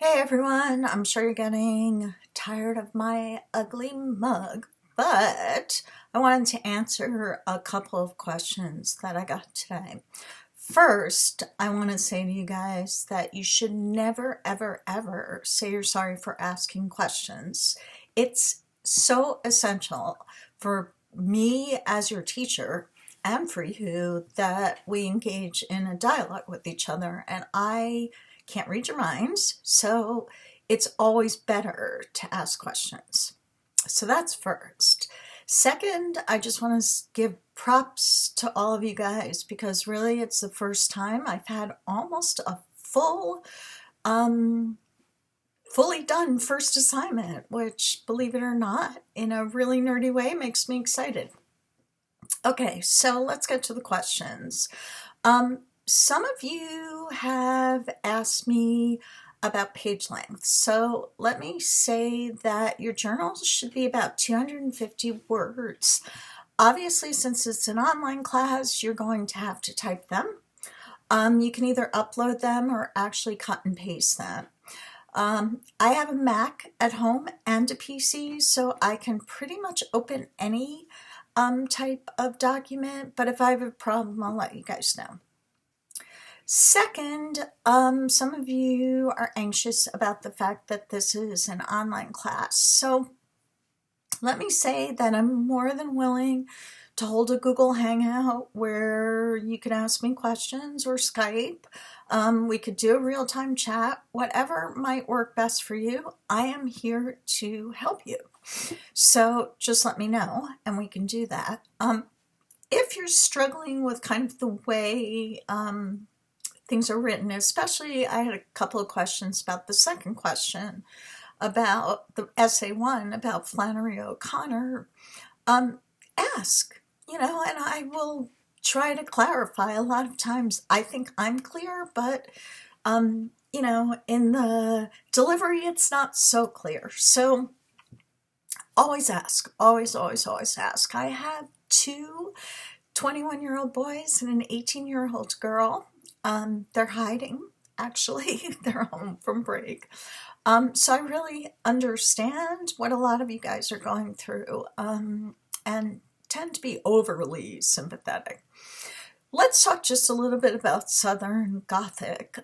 Hey everyone, I'm sure you're getting tired of my ugly mug, but I wanted to answer a couple of questions that I got today. First, I want to say to you guys that you should never, ever, ever say you're sorry for asking questions. It's so essential for me as your teacher and for you that we engage in a dialogue with each other. And I can't read your minds, so it's always better to ask questions. So that's first. Second, I just want to give props to all of you guys because really it's the first time I've had almost a um, fully done first assignment, which, believe it or not, in a really nerdy way makes me excited. Okay, so let's get to the questions. Some of you have asked me about page length. So let me say that your journals should be about 250 words. Obviously, since it's an online class, you're going to have to type them. You can either upload them or actually cut and paste them. I have a Mac at home and a PC, so I can pretty much open any type of document, but if I have a problem, I'll let you guys know. Second, some of you are anxious about the fact that this is an online class. So let me say that I'm more than willing to hold a Google Hangout where you can ask me questions or Skype. We could do a real-time chat, whatever might work best for you. I am here to help you. So just let me know and we can do that. If you're struggling with kind of the way things are written, especially I had a couple of questions about the second question about the essay one about Flannery O'Connor, ask, and I will try to clarify. A lot of times I think I'm clear, but in the delivery it's not so clear. So always ask, always, always, always ask. I have two 21-year-old boys and an 18-year-old girl. They're hiding, actually. They're home from break. So I really understand what a lot of you guys are going through and tend to be overly sympathetic. Let's talk just a little bit about Southern Gothic.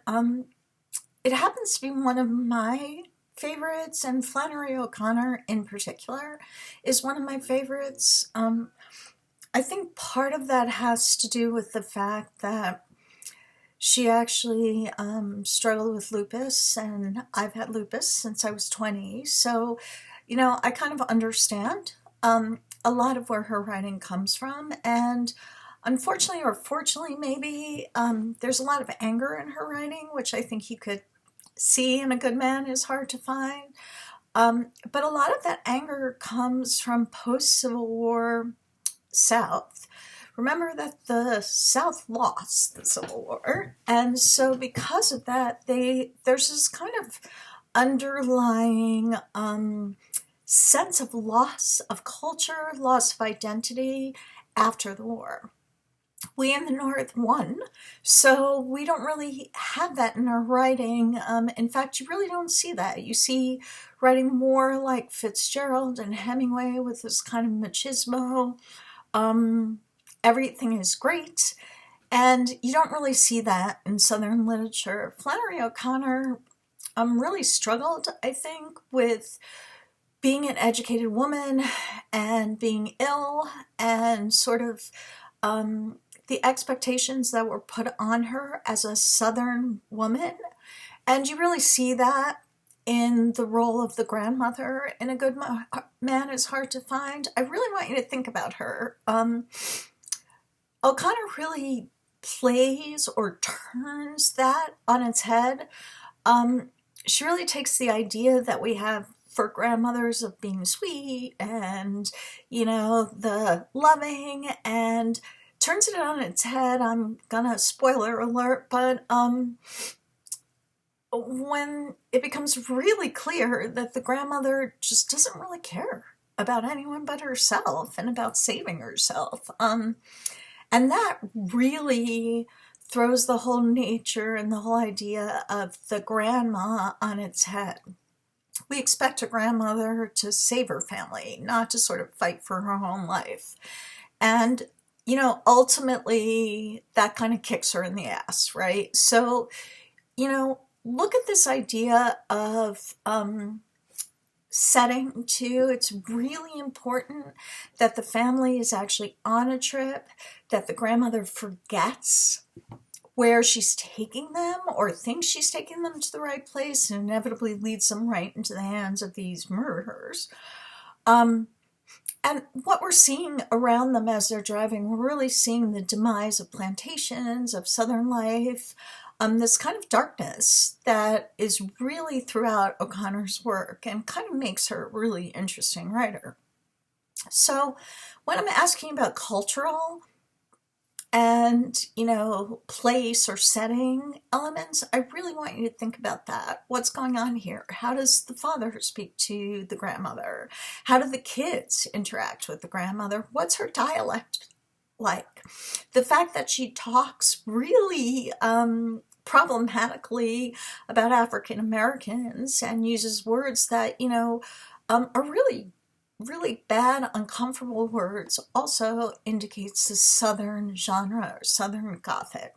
It happens to be one of my favorites, and Flannery O'Connor in particular is one of my favorites. I think part of that has to do with the fact that she actually struggled with lupus, and I've had lupus since I was 20. So, I kind of understand a lot of where her writing comes from. And unfortunately, or fortunately, maybe, there's a lot of anger in her writing, which I think you could see in a good man is hard to find. But a lot of that anger comes from post-Civil War South. Remember that the South lost the Civil War, and so because of that, there's this kind of underlying sense of loss of culture, loss of identity after the war. We in the North won, so we don't really have that in our writing. In fact, you really don't see that. You see writing more like Fitzgerald and Hemingway with this kind of machismo. Everything is great, and you don't really see that in Southern literature. Flannery O'Connor really struggled, I think, with being an educated woman and being ill and sort of the expectations that were put on her as a Southern woman. And you really see that in the role of the grandmother in A Good Man is Hard to Find. I really want you to think about her. O'Connor really plays or turns that on its head. She really takes the idea that we have for grandmothers of being sweet and, the loving, and turns it on its head. I'm gonna spoiler alert, but when it becomes really clear that the grandmother just doesn't really care about anyone but herself and about saving herself. And that really throws the whole nature and the whole idea of the grandma on its head. We expect a grandmother to save her family, not to sort of fight for her own life. And, ultimately that kind of kicks her in the ass, right? So, look at this idea of setting too. It's really important that the family is actually on a trip, that the grandmother forgets where she's taking them or thinks she's taking them to the right place and inevitably leads them right into the hands of these murderers. And what we're seeing around them as they're driving, we're really seeing the demise of plantations, of Southern life, this kind of darkness that is really throughout O'Connor's work and kind of makes her a really interesting writer. So when I'm asking about cultural and, place or setting elements, I really want you to think about that. What's going on here? How does the father speak to the grandmother? How do the kids interact with the grandmother? What's her dialect like? The fact that she talks really problematically about African Americans and uses words that, are really bad, uncomfortable words also indicates the Southern genre or Southern Gothic.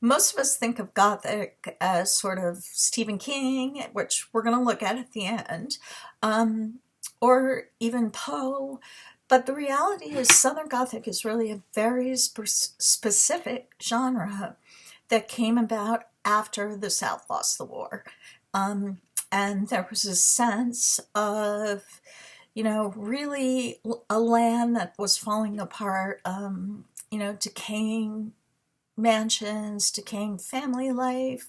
Most of us think of Gothic as sort of Stephen King, which we're going to look at the end, or even Poe. But the reality is Southern Gothic is really a very specific genre that came about after the South lost the war. And there was a sense of, really a land that was falling apart, decaying mansions, decaying family life.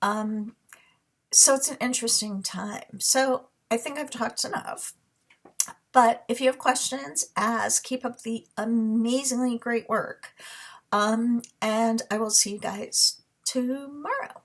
So it's an interesting time. So I think I've talked enough. But if you have questions, ask. Keep up the amazingly great work. And I will see you guys tomorrow.